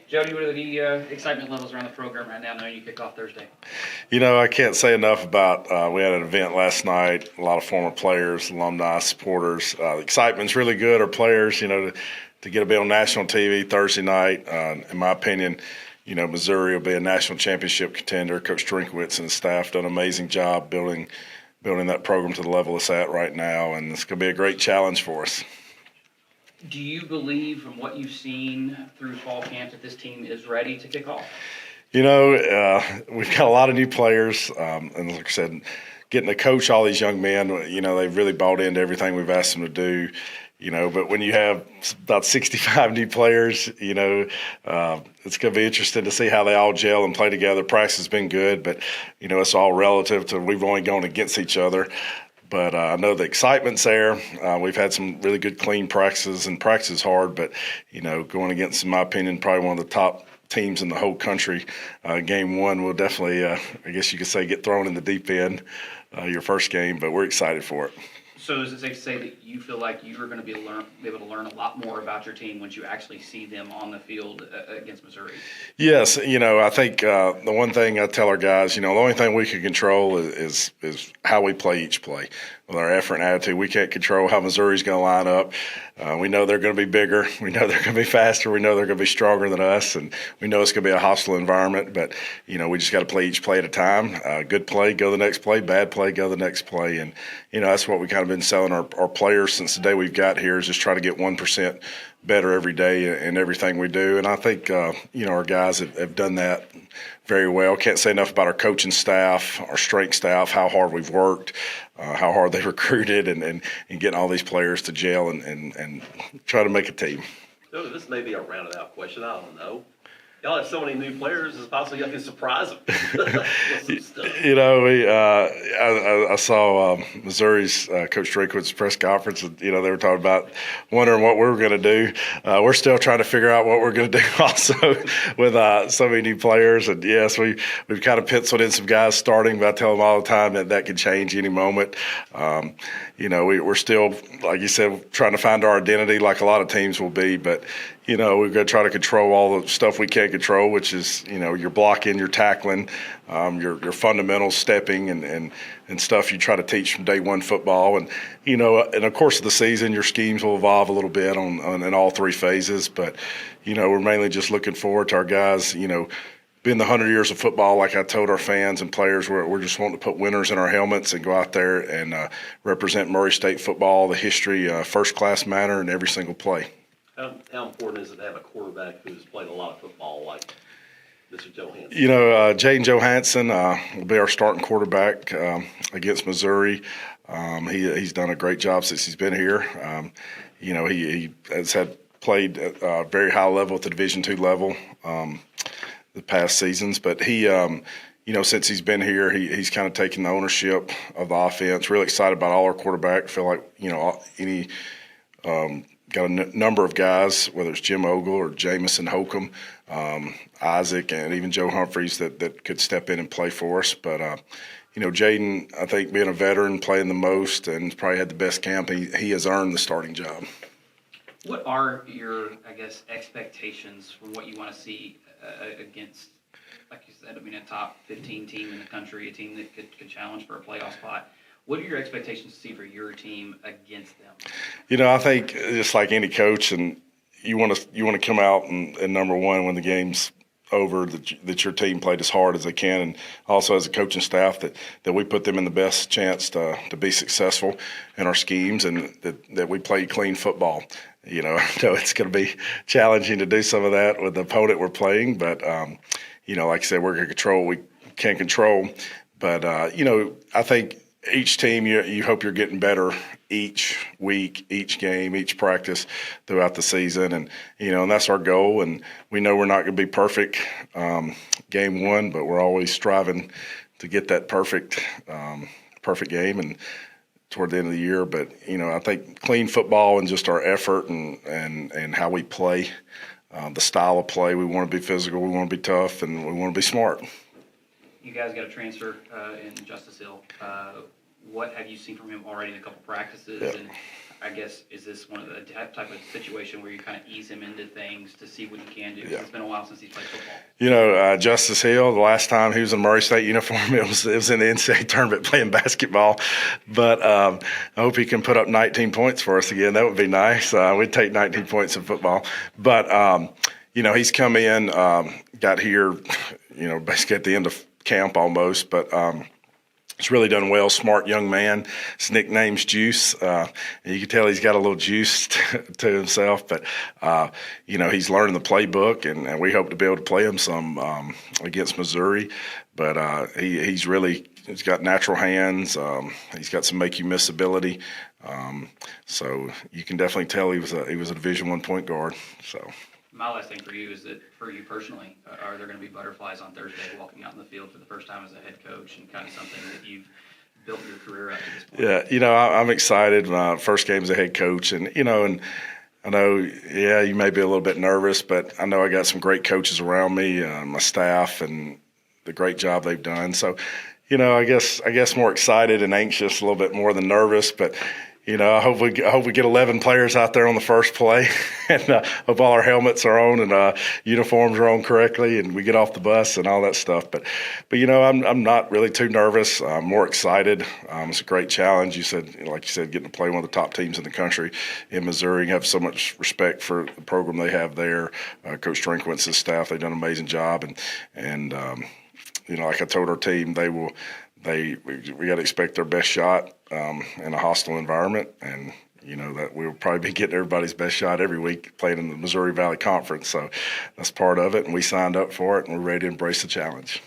Jody, what are the excitement levels around the program right now, knowing you kick off Thursday? I can't say enough about we had an event last night, a lot of former players, alumni, supporters. The excitement's really good. Our players, to get to be on national TV Thursday night, in my opinion, Missouri will be a national championship contender. Coach Drinkwitz and his staff done an amazing job building that program to the level it's at right now, and it's going to be a great challenge for us. Do you believe, from what you've seen through fall camp, that this team is ready to kick off? We've got a lot of new players, and like I said, getting to coach all these young men, they've really bought into everything we've asked them to do. But when you have about 65 new players, it's going to be interesting to see how they all gel and play together. Practice has been good, but, it's all relative to we've only gone against each other. But I know the excitement's there. We've had some really good, clean practices, and practice is hard. But, going against, in my opinion, probably one of the top teams in the whole country, game one will definitely, I guess you could say, get thrown in the deep end your first game. But we're excited for it. So is it safe to say that you feel like you are going to be able to learn a lot more about your team once you actually see them on the field against Missouri? Yes, I think the one thing I tell our guys, the only thing we can control is how we play each play. With our effort and attitude, we can't control how Missouri's going to line up. We know they're going to be bigger. We know they're going to be faster. We know they're going to be stronger than us, and we know it's going to be a hostile environment. But we just got to play each play at a time. Good play, go the next play. Bad play, go the next play. And that's what we kind of been selling our players since the day we've got here, is just try to get 1% better every day in everything we do. And I think our guys have done that very well. Can't say enough about our coaching staff, our strength staff, how hard we've worked, how hard they recruited, and getting all these players to gel and try to make a team. So this may be a rounded out question. I don't know. Y'all have so many new players, it's possible y'all can surprise them with some stuff. I saw Missouri's Coach Drakewood's press conference, and they were talking about wondering what we were going to do. We're still trying to figure out what we're going to do also with so many new players. And yes, we've kind of penciled in some guys starting, but I tell them all the time that could change any moment. We're still, like you said, trying to find our identity, like a lot of teams will be, but we're going to try to control all the stuff we can't control, which is, your blocking, your tackling, your fundamentals, stepping, and stuff you try to teach from day one football. And, in the course of the season, your schemes will evolve a little bit in all three phases. But, we're mainly just looking forward to our guys, being the 100 years of football. Like I told our fans and players, we're just wanting to put winners in our helmets and go out there and represent Murray State football, the history, first-class manner in every single play. How important is it to have a quarterback who's played a lot of football like Mr. Johansson? Jaden Johansson will be our starting quarterback against Missouri. He's done a great job since he's been here. He has played at a very high level at the Division II level the past seasons, but he since he's been here, he's kind of taken the ownership of the offense. Really excited about all our quarterback. Feel like got a number of guys, whether it's Jim Ogle or Jamison Holcomb, Isaac, and even Joe Humphreys that could step in and play for us. But, Jaden, I think being a veteran, playing the most, and probably had the best camp, he has earned the starting job. What are your, expectations for what you want to see against, like you said, a top 15 team in the country, a team that could challenge for a playoff spot? What are your expectations to see for your team against them? I think just like any coach, and you want to come out and number one when the game's over, that your team played as hard as they can, and also as a coaching staff that we put them in the best chance to be successful in our schemes, and that we play clean football. I know it's going to be challenging to do some of that with the opponent we're playing, but like I said, we're going to control what we can't control. But I think each team, you hope you're getting better each week, each game, each practice throughout the season. And, and that's our goal. And we know we're not going to be perfect game one, but we're always striving to get that perfect game and toward the end of the year. But, I think clean football and just our effort and how we play, the style of play, we want to be physical, we want to be tough, and we want to be smart. You guys got a transfer in Justice Hill. What have you seen from him already in a couple practices? Yeah. And I guess, is this one of the type of situation where you kind of ease him into things to see what he can do? 'Cause it's been a while since he's played football. Justice Hill, the last time he was in Murray State uniform, it was in the NCAA tournament playing basketball. But I hope he can put up 19 points for us again. That would be nice. We'd take 19 points in football. But, he's come in, got here, basically at the end of camp almost. But he's really done well. Smart young man. His nickname's Juice. You can tell he's got a little juice to himself. But, he's learning the playbook, and we hope to be able to play him some against Missouri. But he's got natural hands. He's got some make-you-miss ability. So you can definitely tell he was a Division I point guard. So. My last thing for you is that for you personally, are there going to be butterflies on Thursday walking out in the field for the first time as a head coach and kind of something that you've built your career up to this point? Yeah, I'm excited. My first game as a head coach, and I know, you may be a little bit nervous, but I know I got some great coaches around me, my staff, and the great job they've done. So, I guess more excited and anxious a little bit more than nervous, but. I hope we get 11 players out there on the first play, and hope all our helmets are on and uniforms are on correctly, and we get off the bus and all that stuff. But I'm not really too nervous. I'm more excited. It's a great challenge. Like you said, getting to play one of the top teams in the country in Missouri. I have so much respect for the program they have there. Coach Drinkwitz's staff, they've done an amazing job, and like I told our team, we got to expect their best shot in a hostile environment, and that we'll probably be getting everybody's best shot every week playing in the Missouri Valley Conference. So that's part of it, and we signed up for it, and we're ready to embrace the challenge.